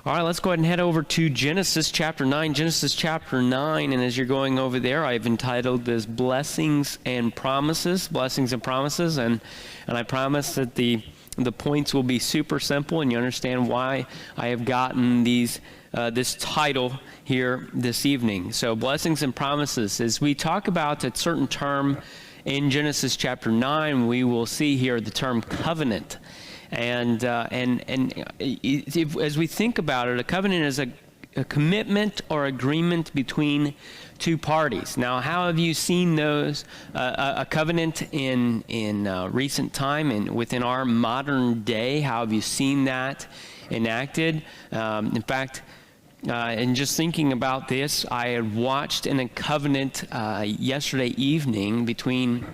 All right, let's go ahead and head over to Genesis chapter 9. Genesis chapter 9, and as you're going over there, I've entitled this Blessings and Promises. Blessings and Promises, and I promise that the points will be super simple, and you understand why I have gotten this title here this evening. So, Blessings and Promises. As we talk about a certain term in Genesis chapter 9, we will see here the term covenant. And as we think about it, a covenant is a commitment or agreement between two parties. Now, how have you seen those a covenant in recent time and within our modern day? How have you seen that enacted? In fact, and just thinking about this, I had watched in a covenant yesterday evening between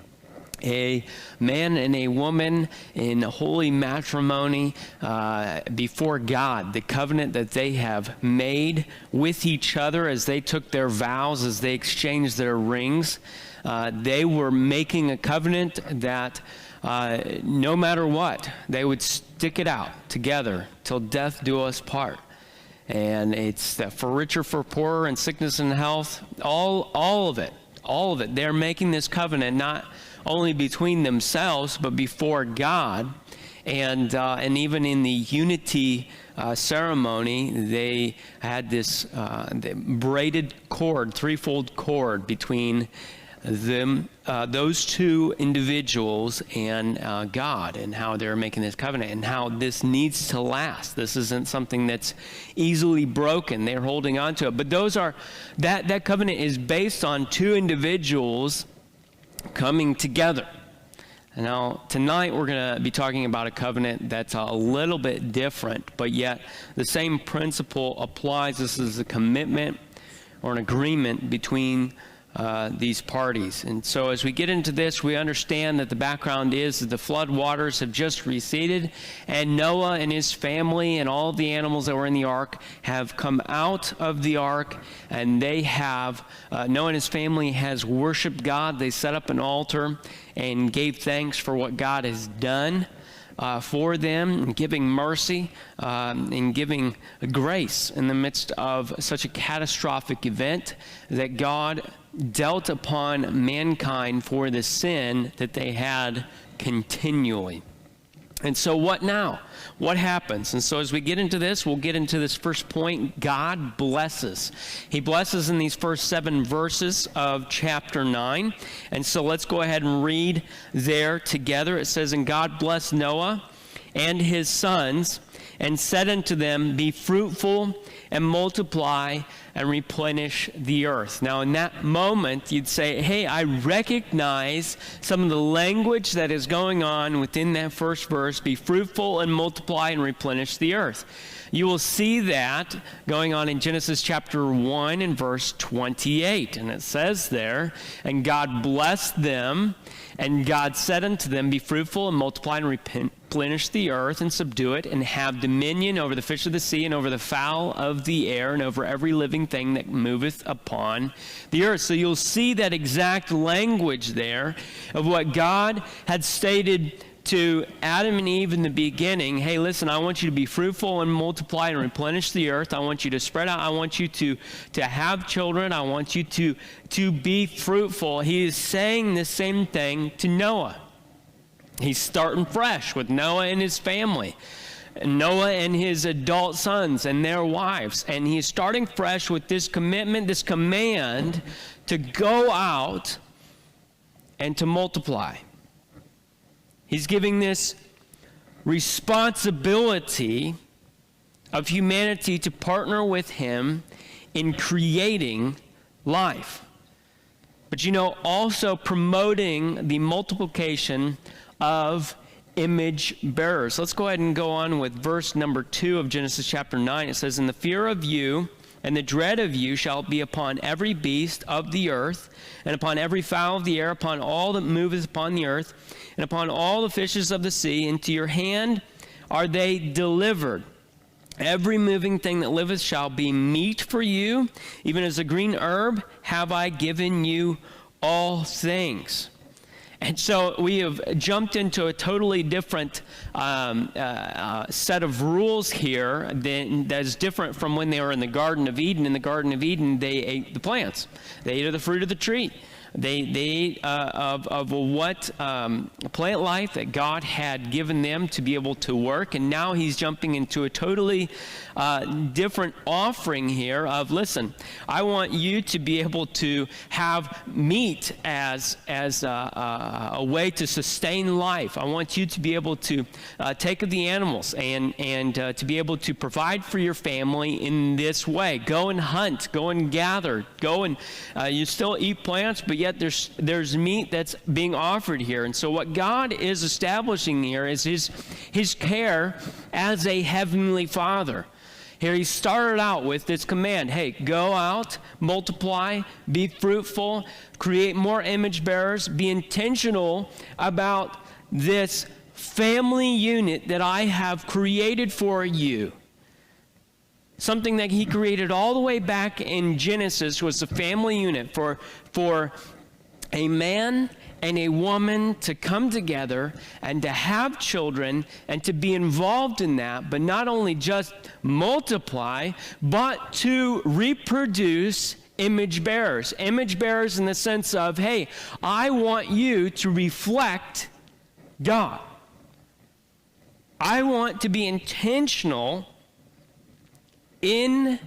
a man and a woman in holy matrimony before God, the covenant that they have made with each other as they took their vows, as they exchanged their rings. They were making a covenant that no matter what, they would stick it out together till death do us part. And it's for richer, for poorer, and sickness and health, all of it. They're making this covenant not only between themselves, but before God. And even in the unity ceremony, they had this braided cord, threefold cord between them, those two individuals and God, and how they're making this covenant and how this needs to last. This isn't something that's easily broken. They're holding on to it. But that covenant is based on two individuals coming together. Now, tonight we're going to be talking about a covenant that's a little bit different, but yet the same principle applies. This is a commitment or an agreement between these parties. And so as we get into this, we understand that the background is that the flood waters have just receded, and Noah and his family and all of the animals that were in the ark have come out of the ark, and they have, Noah and his family has worshiped God. They set up an altar and gave thanks for what God has done for them, and giving mercy and giving grace in the midst of such a catastrophic event that God dealt upon mankind for the sin that they had continually. And so what now? What happens? And so as we get into this, we'll get into this first point. God blesses. He blesses in these first 7 verses of chapter 9. And so let's go ahead and read there together. It says, "And God blessed Noah and his sons, and said unto them, Be fruitful and multiply and replenish the earth." Now, in that moment, you'd say, hey, I recognize some of the language that is going on within that first verse, be fruitful and multiply and replenish the earth. You will see that going on in Genesis chapter 1 and verse 28. And it says there, "And God blessed them, and God said unto them, Be fruitful and multiply and replenish the earth and subdue it, and have dominion over the fish of the sea and over the fowl of the air and over every living thing that moveth upon the earth." So you'll see that exact language there of what God had stated to Adam and Eve in the beginning. Hey, listen, I want you to be fruitful and multiply and replenish the earth. I want you to spread out. I want you to have children. I want you to be fruitful. He is saying the same thing to Noah. He's starting fresh with Noah and his family, Noah and his adult sons and their wives. And he's starting fresh with this commitment, this command to go out and to multiply. He's giving this responsibility of humanity to partner with him in creating life. But also promoting the multiplication of image bearers. Let's go ahead and go on with verse number 2 of Genesis chapter 9. It says, "And the fear of you and the dread of you shall be upon every beast of the earth, and upon every fowl of the air, upon all that moveth upon the earth, and upon all the fishes of the sea. Into your hand are they delivered. Every moving thing that liveth shall be meat for you, even as a green herb have I given you all things." And so we have jumped into a totally different set of rules here that is different from when they were in the Garden of Eden. In the Garden of Eden, they ate the plants. They ate of the fruit of the tree. They ate of what plant life that God had given them to be able to work. And now he's jumping into a totally different offering here of, listen, I want you to be able to have meat as a way to sustain life. I want you to be able to take of the animals and to be able to provide for your family in this way. Go and hunt, go and gather, go and you still eat plants, but yet there's meat that's being offered here. And so what God is establishing here is his care as a heavenly Father. Here he started out with this command, hey, go out, multiply, be fruitful, create more image bearers, be intentional about this family unit that I have created for you. Something that he created all the way back in Genesis was a family unit for a man and a woman to come together and to have children and to be involved in that, but not only just multiply, but to reproduce image bearers. Image bearers in the sense of, hey, I want you to reflect God. I want to be intentional in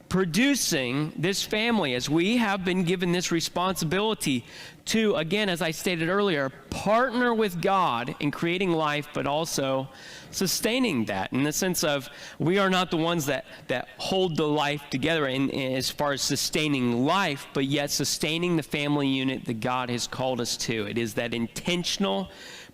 producing this family, as we have been given this responsibility to, again, as I stated earlier, partner with God in creating life, but also sustaining that, in the sense of we are not the ones that hold the life together in as far as sustaining life, but yet sustaining the family unit that God has called us to. It is that intentional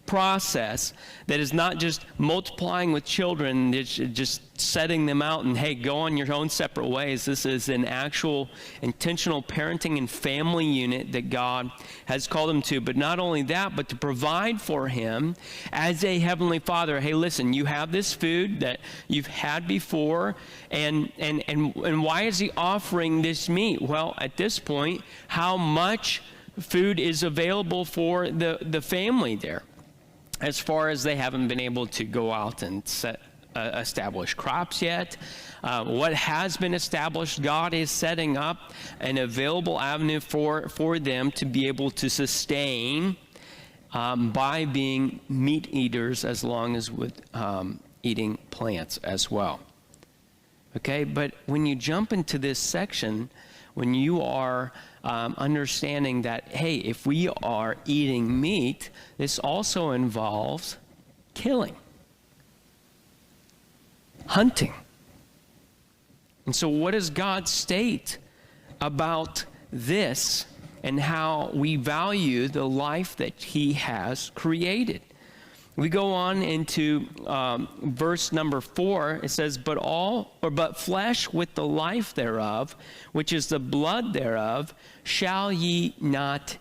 process that is not just multiplying with children, it's just setting them out and, hey, go on your own separate ways. This is an actual intentional parenting and family unit that God has called them to. But not only that, but to provide for him as a heavenly Father. Hey, listen, you have this food that you've had before, and why is he offering this meat? Well, at this point, how much food is available for the family there? As far as they haven't been able to go out and establish crops yet. What has been established, God is setting up an available avenue for them to be able to sustain by being meat eaters, as long as with eating plants as well. Okay, but when you jump into this section, when you are understanding that, hey, if we are eating meat, this also involves killing, hunting. And so what does God state about this and how we value the life that he has created? We go on into verse number 4. It says, but flesh with the life thereof, which is the blood thereof, shall ye not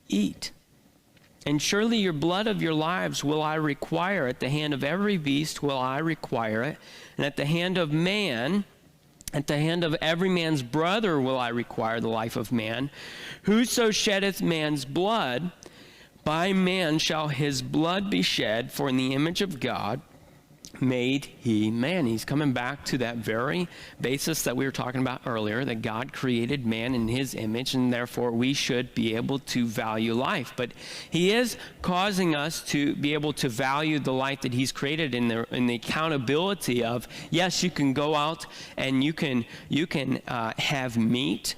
eat. And surely your blood of your lives will I require. At the hand of every beast will I require it. And at the hand of man, at the hand of every man's brother will I require the life of man. Whoso sheddeth man's blood, by man shall his blood be shed, for in the image of God made he man. He's coming back to that very basis that we were talking about earlier, that God created man in his image, and therefore we should be able to value life. But he is causing us to be able to value the life that he's created in the accountability of, yes, you can go out and you can have meat.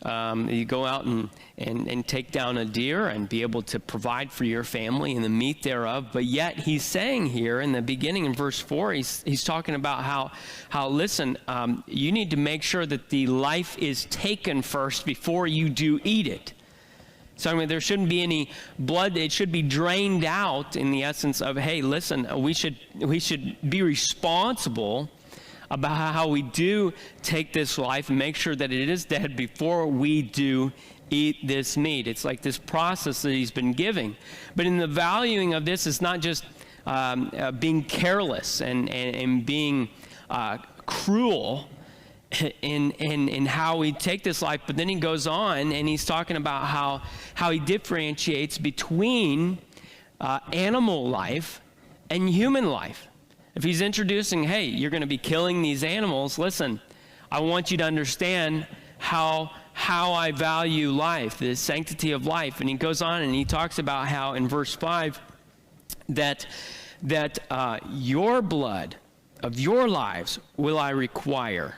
You go out and take down a deer and be able to provide for your family and the meat thereof. But yet he's saying here in the beginning in verse 4, he's talking about how listen, you need to make sure that the life is taken first before you do eat it. So I mean, there shouldn't be any blood. It should be drained out in the essence of, hey, listen, we should be responsible about how we do take this life and make sure that it is dead before we do eat this meat. It's like this process that he's been giving. But in the valuing of this, it's not just being careless and being cruel. in how we take this life. But then he goes on and he's talking about how he differentiates between animal life and human life. If he's introducing, hey, you're going to be killing these animals, listen, I want you to understand how I value life, the sanctity of life. And he goes on and he talks about how in verse 5 that your blood of your lives will I require.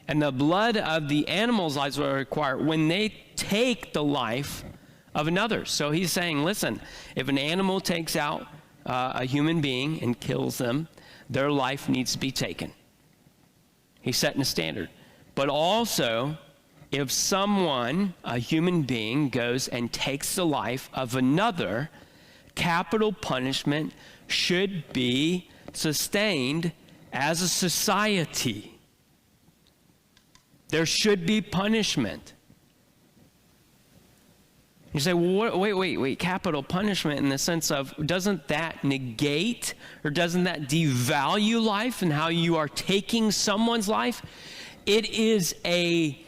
And the blood of the animals' lives will I require when they take the life of another. So he's saying, listen, if an animal takes out a human being and kills them, their life needs to be taken. He's setting a standard. But also, if someone, a human being, goes and takes the life of another, capital punishment should be sustained as a society. There should be punishment. You say, well, wait, capital punishment in the sense of, doesn't that negate or doesn't that devalue life and how you are taking someone's life? It is a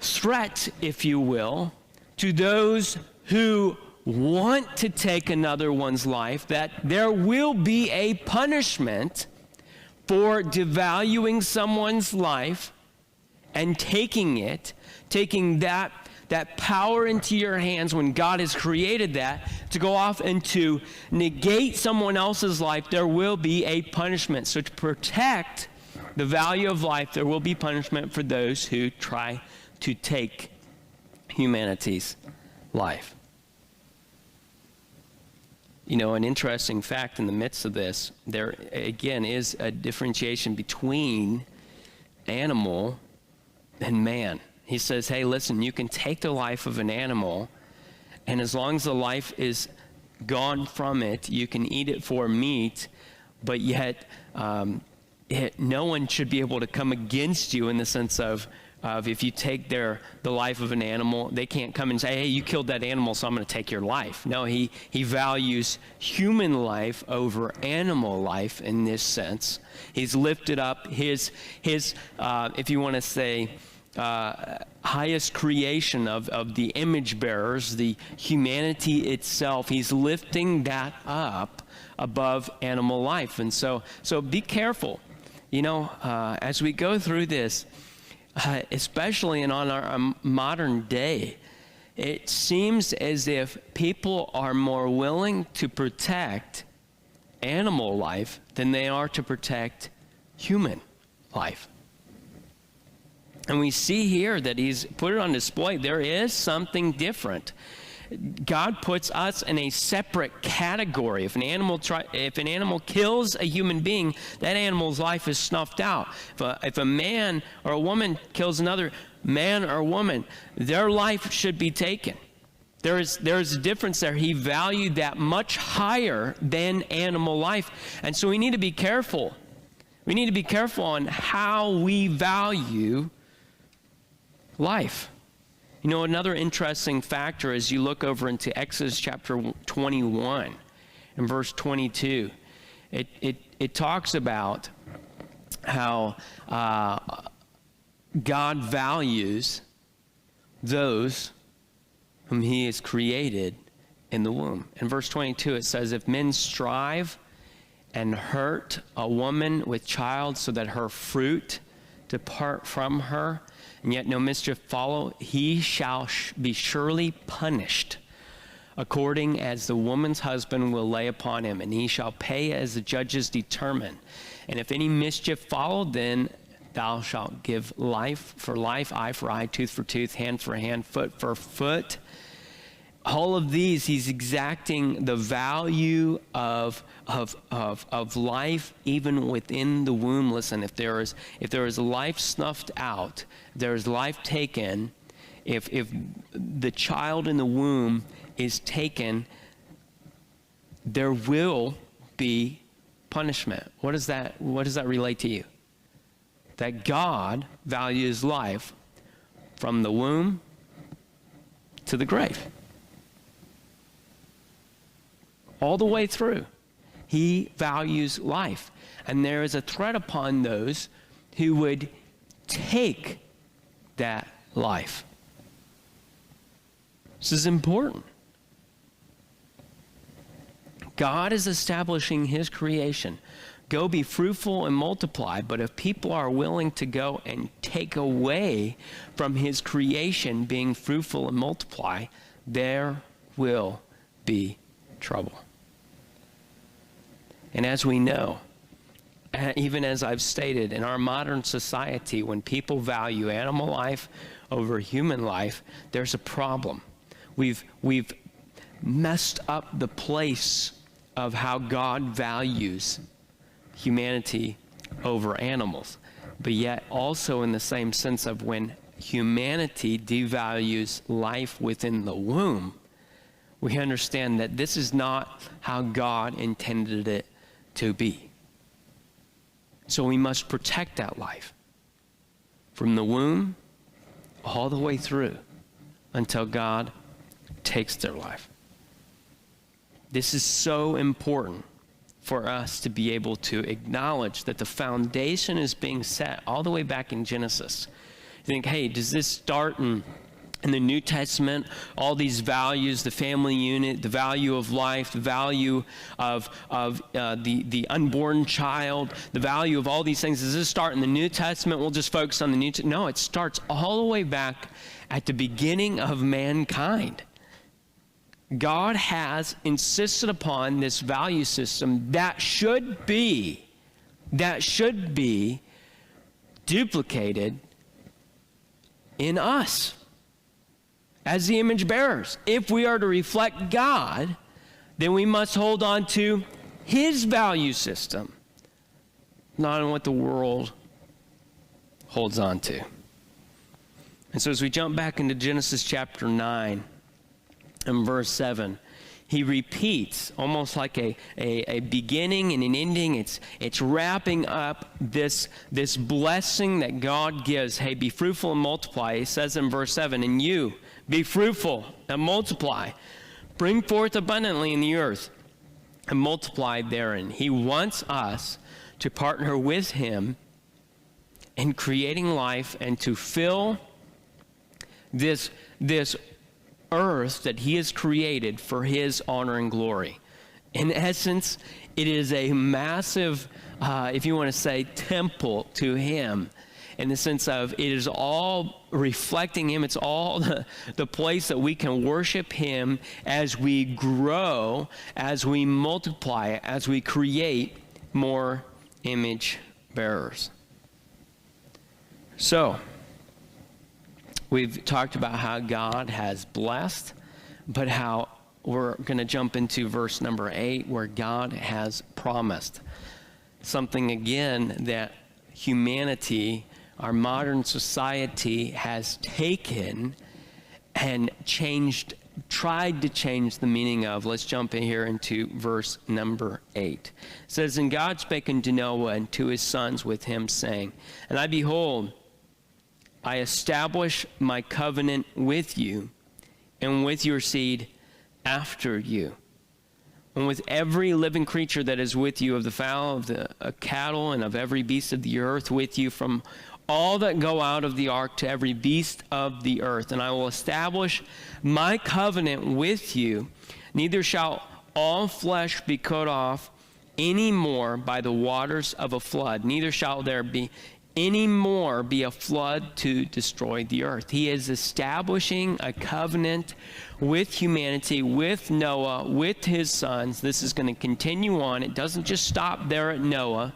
threat, if you will, to those who want to take another one's life, that there will be a punishment for devaluing someone's life and taking that power into your hands when God has created that to go off and to negate someone else's life. There will be a punishment. So to protect the value of life, there will be punishment for those who try to take humanity's life. You know, an interesting fact in the midst of this, there again is a differentiation between animal and man. He says, hey, listen, you can take the life of an animal, and as long as the life is gone from it, you can eat it for meat, but yet no one should be able to come against you in the sense of if you take the life of an animal, they can't come and say, hey, you killed that animal, so I'm going to take your life. No, he values human life over animal life in this sense. He's lifted up his if you want to say, highest creation of the image bearers, the humanity itself. He's lifting that up above animal life. And so be careful, you know, as we go through this, especially on our modern day, it seems as if people are more willing to protect animal life than they are to protect human life. And we see here that he's put it on display. There is something different. God puts us in a separate category. If an animal kills a human being, that animal's life is snuffed out. If a man or a woman kills another man or woman, their life should be taken. There's a difference there. He valued that much higher than animal life. And so we need to be careful. We need to be careful on how we value life. You know, another interesting factor as you look over into Exodus chapter 21 and verse 22, it talks about how God values those whom he has created in the womb. In verse 22 it says, if men strive and hurt a woman with child so that her fruit depart from her, and yet no mischief follow, he shall be surely punished, according as the woman's husband will lay upon him, and he shall pay as the judges determine. And if any mischief follow, then thou shalt give life for life, eye for eye, tooth for tooth, hand for hand, foot for foot. All of these, he's exacting the value of life even within the womb. Listen, if there is life snuffed out, there is life taken. If the child in the womb is taken, there will be punishment. What does that relate to you? That God values life from the womb to the grave. All the way through. He values life. And there is a threat upon those who would take that life. This is important. God is establishing his creation. Go be fruitful and multiply. But if people are willing to go and take away from his creation being fruitful and multiply, there will be trouble. And as we know, even as I've stated, in our modern society, when people value animal life over human life, there's a problem. We've messed up the place of how God values humanity over animals, but yet also in the same sense of when humanity devalues life within the womb, we understand that this is not how God intended it to be. So we must protect that life from the womb all the way through until God takes their life. This is so important for us to be able to acknowledge that the foundation is being set all the way back in Genesis. You think, hey, does this start in the New Testament? All these values, the family unit, the value of life, the value of the unborn child, the value of all these things. Does this start in the New Testament? We'll just focus on the New Testament. No, it starts all the way back at the beginning of mankind. God has insisted upon this value system that should be duplicated in us as the image bearers. If we are to reflect God, then we must hold on to his value system, not on what the world holds on to. And so as we jump back into Genesis chapter 9, in verse 7, he repeats almost like a beginning and an ending. It's wrapping up this blessing that God gives. Hey, be fruitful and multiply. He says in verse 7, and you, be fruitful and multiply. Bring forth abundantly in the earth and multiply therein. He wants us to partner with him in creating life and to fill this earth that he has created for his honor and glory. In essence, it is a massive, if you want to say, temple to him, in the sense of it is all reflecting him. It's all the place that we can worship him as we grow, as we multiply, as we create more image bearers. So, we've talked about how God has blessed, but how we're going to jump into verse number 8, where God has promised something again that humanity, our modern society, has taken and tried to change the meaning of. Let's jump in here into verse number 8. It says, and God spake unto Noah and to his sons with him, saying, and I behold, I establish my covenant with you and with your seed after you, and with every living creature that is with you, of the fowl, of the cattle, and of every beast of the earth with you, from all that go out of the ark to every beast of the earth. And I will establish my covenant with you. Neither shall all flesh be cut off any more by the waters of a flood, neither shall there be any more be a flood to destroy the earth. He is establishing a covenant with humanity, with Noah, with his sons. This is going to continue on. It doesn't just stop there at Noah,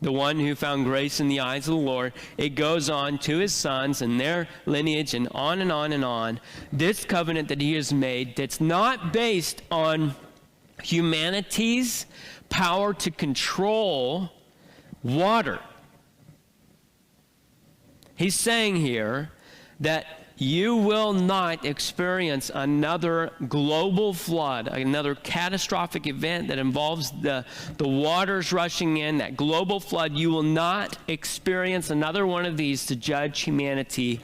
the one who found grace in the eyes of the Lord. It goes on to his sons and their lineage, and on and on and on. This covenant that he has made, that's not based on humanity's power to control water. He's saying here that you will not experience another global flood, another catastrophic event that involves the waters rushing in, that global flood. You will not experience another one of these to judge humanity.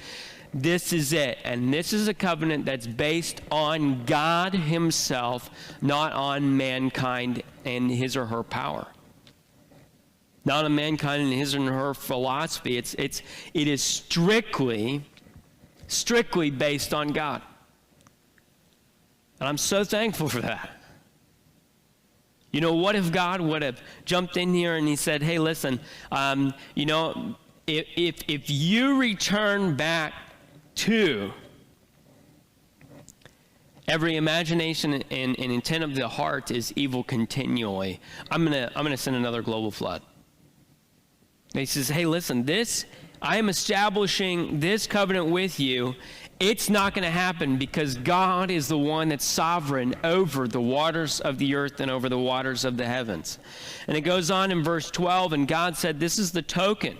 This is it. And this is a covenant that's based on God himself, not on mankind and his or her power. not of mankind and his and her philosophy. It is strictly based on God. And I'm so thankful for that. You know, what if God would have jumped in here and he said, hey, listen, you know, if you return back to every imagination and intent of the heart is evil continually, I'm gonna send another global flood. And he says, hey, listen, I am establishing this covenant with you. It's not going to happen because God is the one that's sovereign over the waters of the earth and over the waters of the heavens. And it goes on in verse 12, and God said, this is the token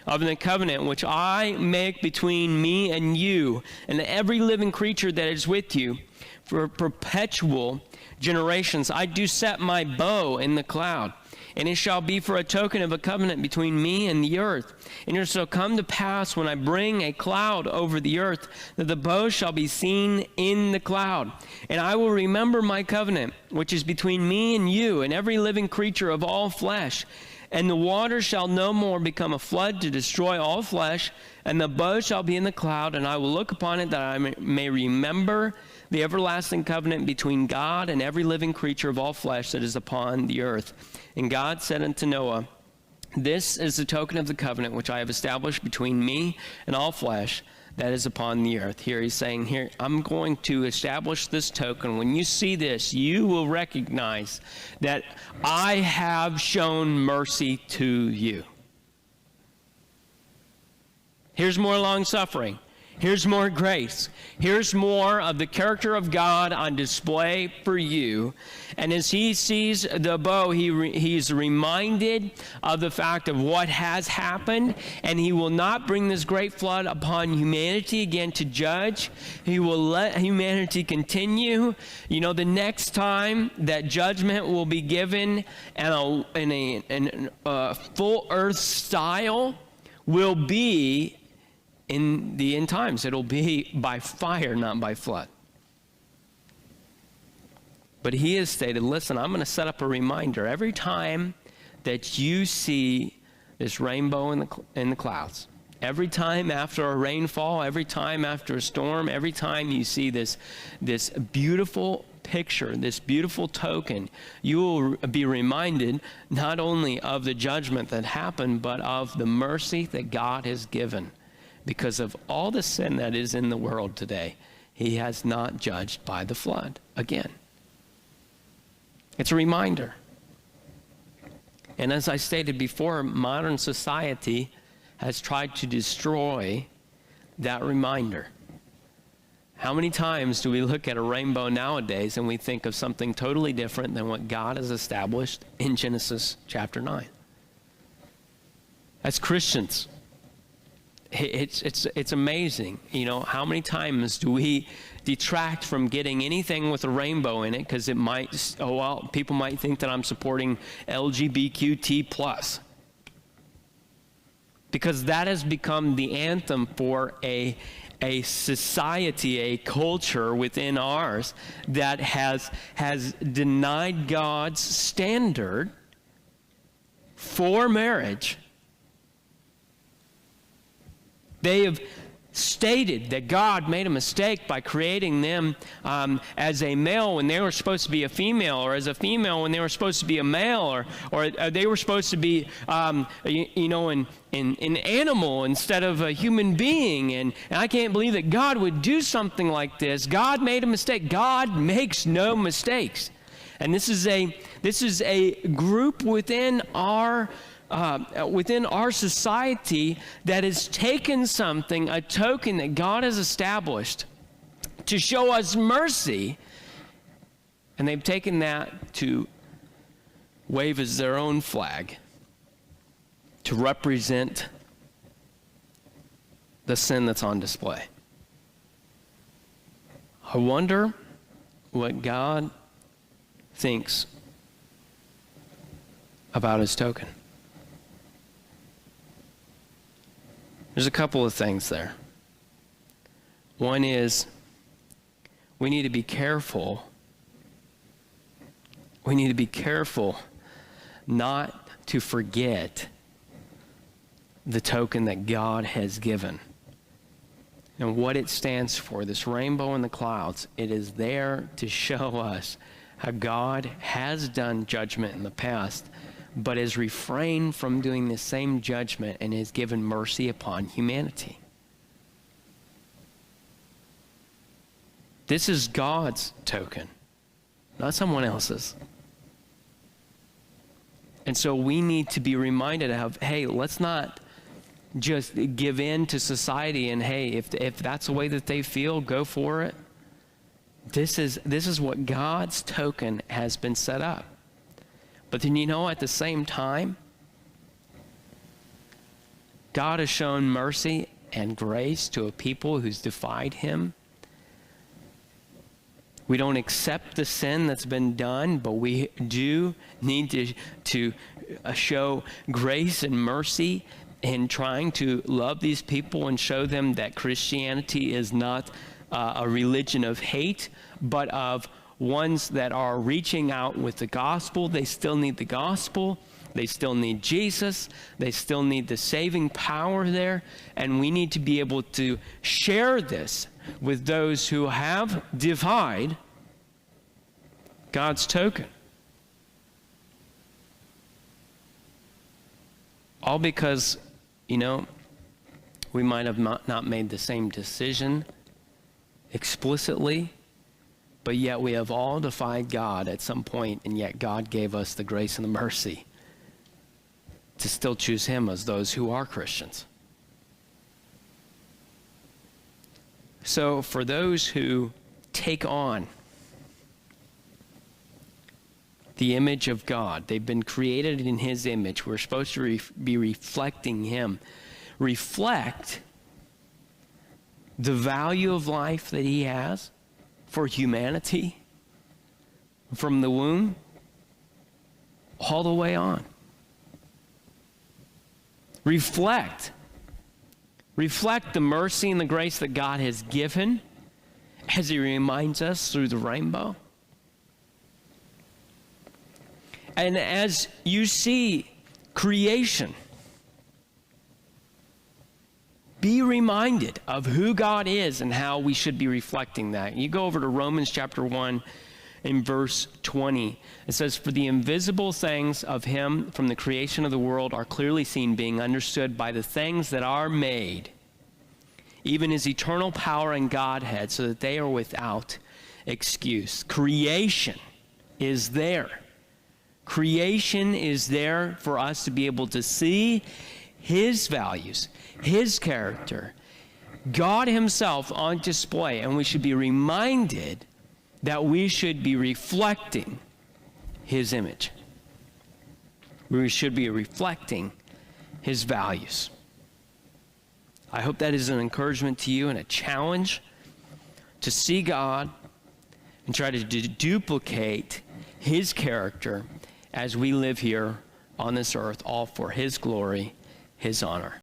of the covenant which I make between me and you and every living creature that is with you for perpetual generations. I do set my bow in the cloud, and it shall be for a token of a covenant between me and the earth. And it shall come to pass when I bring a cloud over the earth, that the bow shall be seen in the cloud. And I will remember my covenant, which is between me and you and every living creature of all flesh. And the water shall no more become a flood to destroy all flesh, and the bow shall be in the cloud, and I will look upon it that I may remember the everlasting covenant between God and every living creature of all flesh that is upon the earth. And God said unto Noah, this is the token of the covenant which I have established between me and all flesh that is upon the earth. Here he's saying, here, I'm going to establish this token. When you see this, you will recognize that I have shown mercy to you. Here's more long suffering. Here's more grace. Here's more of the character of God on display for you. And as he sees the bow, he's reminded of the fact of what has happened, and he will not bring this great flood upon humanity again to judge. He will let humanity continue. You know, the next time that judgment will be given in a full earth style will be in the end times. It'll be by fire, not by flood. But he has stated, listen, I'm going to set up a reminder every time that you see this rainbow in the clouds, every time after a rainfall, every time after a storm, every time you see this beautiful picture, this beautiful token, you will be reminded not only of the judgment that happened, but of the mercy that God has given. Because of all the sin that is in the world today, he has not judged by the flood again. It's a reminder. And as I stated before, modern society has tried to destroy that reminder. How many times do we look at a rainbow nowadays and we think of something totally different than what God has established in Genesis chapter 9? As Christians, it's amazing, you know, how many times do we detract from getting anything with a rainbow in it because it might, people might think that I'm supporting LGBTQ+. Because that has become the anthem for a society, a culture within ours that has denied God's standard for marriage. They have stated that God made a mistake by creating them as a male when they were supposed to be a female, or as a female when they were supposed to be a male, or they were supposed to be, an animal instead of a human being. And I can't believe that God would do something like this. God made a mistake. God makes no mistakes. And this is a group within our society that has taken something, a token that God has established to show us mercy, and they've taken that to wave as their own flag to represent the sin that's on display. I wonder what God thinks about his token. There's a couple of things there. One is we need to be careful. We need to be careful not to forget the token that God has given and what it stands for, this rainbow in the clouds. It is there to show us how God has done judgment in the past, but has refrained from doing the same judgment and has given mercy upon humanity. This is God's token, not someone else's. And so we need to be reminded of, hey, let's not just give in to society and, hey, if that's the way that they feel, go for it. This is what God's token has been set up. But then, at the same time, God has shown mercy and grace to a people who's defied him. We don't accept the sin that's been done, but we do need to show grace and mercy in trying to love these people and show them that Christianity is not a religion of hate, but of ones that are reaching out with the gospel. They still need the gospel. They still need Jesus. They still need the saving power there. And we need to be able to share this with those who have defied God's token. All because, we might have not made the same decision explicitly, but yet we have all defied God at some point, and yet God gave us the grace and the mercy to still choose him as those who are Christians. So for those who take on the image of God, they've been created in his image. We're supposed to be reflecting him. Reflect the value of life that he has for humanity from the womb all the way on. Reflect the mercy and the grace that God has given as he reminds us through the rainbow. And as you see creation, be reminded of who God is and how we should be reflecting that. You go over to Romans chapter 1 in verse 20. It says, "For the invisible things of him from the creation of the world are clearly seen, being understood by the things that are made, even his eternal power and Godhead, so that they are without excuse." Creation is there. Creation is there for us to be able to see his values, his character, God himself on display, and we should be reminded that we should be reflecting his image. We should be reflecting his values. I hope that is an encouragement to you and a challenge to see God and try to duplicate his character as we live here on this earth, all for his glory, his honor.